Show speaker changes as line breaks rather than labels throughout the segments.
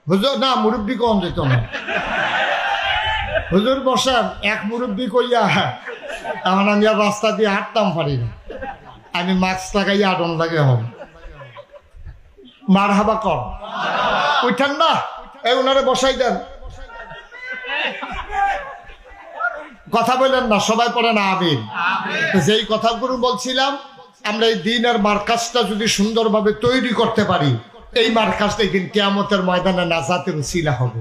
হুজুর না, মুরব্বী কম যেত না। হুজুর বসেন, এক মুরব্বী কইয়া এখন আমি আর রাস্তা দিয়ে হাঁটতাম পারি না, আমি মাস্ক লাগাইয়া আটন লাগে হন। মার হাবা কর, উঠেন না, এই ওনারে বসাই দেন, কথা বললেন না, সবাই পড়ে না আমিন। যেই কথাগুলো বলছিলাম, আমরা এই দিনের মার্কাজটা যদি সুন্দরভাবে তৈরি করতে পারি, এই মার্কাজটা একদিন কিয়ামতের ময়দানে নাজাতের উসিলা হবে।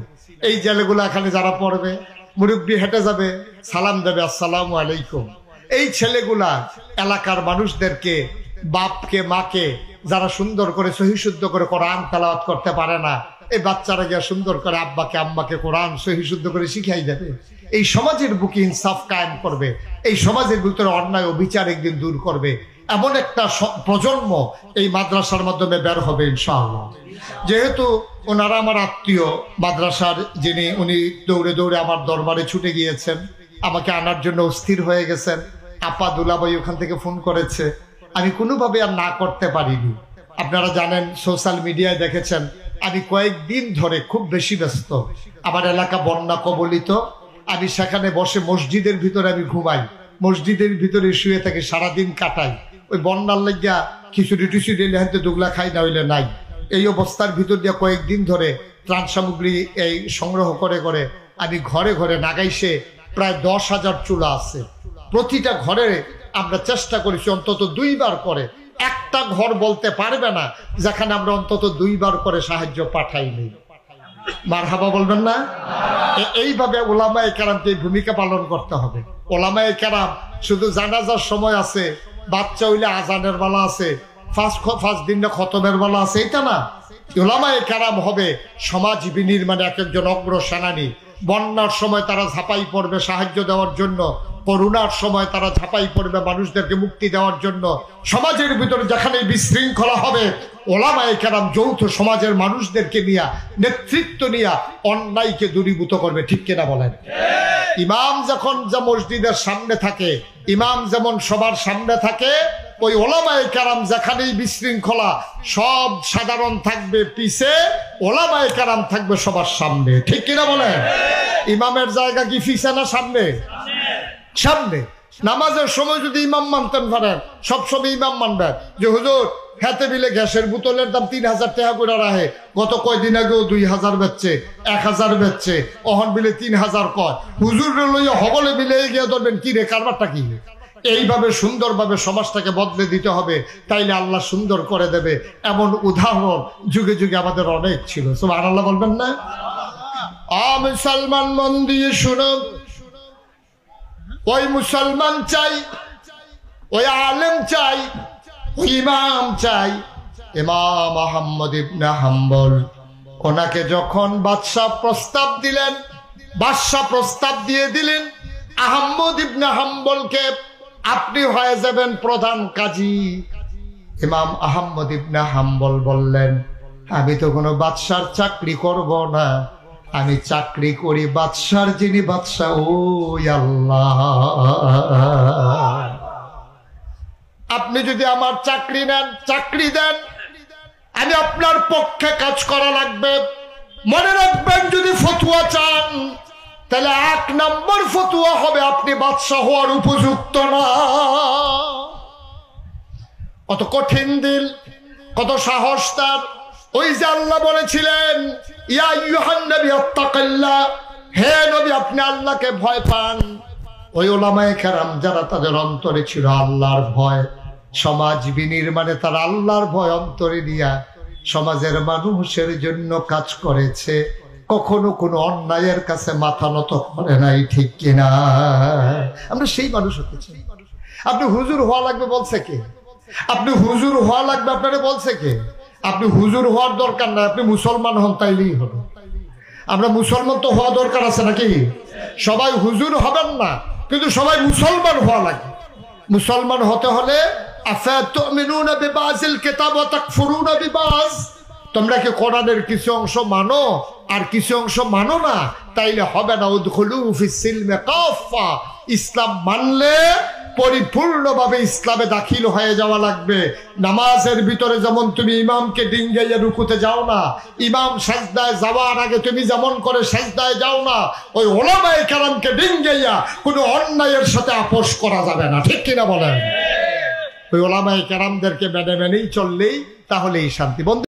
এই ছেলেগুলো এখানে যারা পড়বে, মুরব্বী হেঁটে যাবে, সালাম দেবে আসসালামু আলাইকুম। এই ছেলেগুলা এলাকার মানুষদেরকে, বাপকে মাকে যারা সুন্দর করে সহিশুদ্ধ করে কোরআন তেলাওয়াত করতে পারে না, এই বাচ্চারা গিয়ে সুন্দর করে আব্বাকে আম্মাকে কোরআন সহিশুদ্ধ করে শিখাই দেবে। এই সমাজের বুকে ইনসাফ কায়েম করবে, এই সমাজের ভিতরে অন্যায় অবিচার একদিন দূর করবে। এমন একটা প্রজন্ম এই মাদ্রাসার মাধ্যমে বের হবে ইনশাআল্লাহ। যেহেতু ওনারা আমার আত্মীয়, মাদ্রাসার যিনি, উনি দৌড়ে দৌড়ে আমার দরবারে ছুটে গিয়েছেন, আমাকে আনার জন্য অস্থির হয়ে গেছেন। আপা দুলাভাই ওখান থেকে ফোন করেছে, আমি কোনোভাবে আর না করতে পারিনি। আপনারা জানেন, সোশ্যাল মিডিয়ায় দেখেছেন, আমি কয়েকদিন ধরে খুব বেশি ব্যস্ত। আমার এলাকা বন্যা কবলিত, আমি সেখানে বসে মসজিদের ভিতরে আমি ঘুমাই, মসজিদের ভিতরে শুয়ে থাকি, সারাদিন কাটাই। ওই বন্যার লাগিয়া খিচুড়ি টিচুড়ি লেহাতে দুগলা খাই, না হইলে নাই। এই অবস্থার ভিতর দিয়ে কয়েকদিন ধরে ত্রাণ সামগ্রী এই সংগ্রহ করে করে আমি ঘরে ঘরে নাগাইছে প্রায় 10,000 চুলা আছে। প্রতিটা ঘরে আমরা চেষ্টা করেছি অন্তত 2 বার করে, একটা ঘর বলতে পারবে না যেখানে আমরা অন্তত 2 বার করে সাহায্য পাঠাইনি। মারহাবা বলবেন না? এইভাবে ওলামায়ে কেরামকে ভূমিকা পালন করতে হবে। ওলামায়ে কেরাম শুধু জানাজার সময় আছে, বাচ্চা হইলে আজানের বেলা আছে, ফার্স্ট দিনে খতমের বেলা আছে, এটা না। ওলামায়ে কেরাম হবে সমাজ বিনির্মাণে এক একজন অগ্র সেনানী। বন্যার সময় তারা ঝাঁপাই পড়বে সাহায্য দেওয়ার জন্য, করোনার সময় তারা ঝাঁপাই পড়বে মানুষদেরকে মুক্তি দেওয়ার জন্য। সমাজের ভিতরে যেখানে বিশৃঙ্খলা হবে, ওলামায়ে কেরাম যৌথ সমাজের মানুষদেরকে নিয়ে, নেতৃত্ব নিয়ে অন্যায়কে দূরীভূত করবে। ঠিক কিনা বলেন? ইমাম যখন যা মসজিদের সামনে থাকে, ইমাম যেমন সবার সামনে থাকে, ওই ওলামায়ে কেরাম যেখানেই বিশৃঙ্খলা, সব সাধারণ থাকবে পিছে, ওলামায়ে কেরাম থাকবে সবার সামনে। ঠিক কিনা বলেন? ইমামের জায়গা কি পিছে না সামনে? সামনে। নামাজের সময় যদি ইমাম মানতেন পারেন, সবসময় ইমাম মানবেন যে হুজুর হাতে মিলে গ্যাসের বোতলের দাম 3000 টাকা করে রাখে, গত কয়দিন আগেও 2000 বেচছে, 1000 বেচছে, অহন বিলে 3000 কয়, হুজুর লইয়া হবলে মিলে গিয়ে ধরবেন কি রে, কারবারটা কি? এইভাবে সুন্দরভাবে সমাজটাকে বদলে দিতে হবে, তাইলে আল্লাহ সুন্দর করে দেবে। এমন উদাহরণ যুগে যুগে আমাদের অনেক ছিল। সুবহানাল্লাহ বলবেন না? মুসলমান মন দিয়ে শুনো, ওই মুসলমান চাই, ওই আলেম চাই, ওই ইমাম চাই। ইমাম আহমদ ইবনে হাম্বল, ওনাকে যখন বাদশাহ প্রস্তাব দিলেন, বাদশাহ প্রস্তাব দিয়ে দিলেন আহমদ ইবনে হাম্বলকে আপনি হয়ে যাবেন প্রধান কাজী। ইমাম আহমদ ইবনে হাম্বল বললেন, আমি তো কোনো বাদশার চাকরি করব না, আমি চাকরি করি বাদশার যিনি বাদশাহ, ওই আল্লাহ। আপনি যদি আমার চাকরি নেন, চাকরি দেন, আমি আপনার পক্ষে কাজ করা লাগবে। মনে রাখবেন, যদি ফতুয়া চান তাহলে 1 নম্বর ফতুয়া হবে আপনি বাদশাহ হওয়ার উপযুক্ত না। কত কঠিন দিল, কত সাহস তার। ওই যে আল্লাহ বলেছিলেন, ইয়া আইয়ুহান নবী আত্তাকিল্লাহ, হে নবী আপনি আল্লাহকে ভয় পান। ওই ওলামায়ে কেরাম যারা, তাদের অন্তরে ছিল আল্লাহর ভয়, সমাজ বিনির্মাণে তারা আল্লাহর ভয় অন্তরে নিয়ে সমাজের মানুষের জন্য কাজ করেছে, কখনো কোনো অন্যায়ের কাছে মাথা নত করে নাই। ঠিক কিনা? আমরা সেই মানুষ হতে চাই। আপনি হুজুর হওয়া লাগবে বলছে কে? আপনি হুজুর হওয়া লাগবে আপনারা বলছে কে? আপনি হুজুর হওয়ার দরকার নাই, আপনি মুসলমান হন তাইলেই হবে। আমরা মুসলমান তো হওয়া দরকার আছে নাকি? সবাই হুজুর হবেন না, কিন্তু সবাই মুসলমান হওয়া লাগে। মুসলমান হতে হলে আফাতুমিনুনা বিবাযিল কিতাব ওয়া তাকফুরুনা বিবায, তোমরা কি কোরআনের কিছু অংশ মানো আর কিছু অংশ মানো না? তাইলে হবে না। উদখুলু ফিস সিলমি কাফা, ইসলাম মানলে পরিপূর্ণভাবে ইসলামে দাখিল হয়ে যাওয়া লাগবে। নামাজের ভিতরে যেমন তুমি ইমামকে ডিঙ্গাইয়া রুকুতে যাও না, ইমাম সাজদায় যাওয়ার আগে তুমি যেমন করে সাজদায় যাও না, ওই ওলামায়ে কেরামকে ডিঙ্গাইয়া কোনো অন্যায়ের সাথে আপোষ করা যাবে না। ঠিক কিনা বলেন? ওই ওলামায়ে কেরামদেরকে মেনে মেনেই চললেই তাহলেই শান্তি। বন্ধু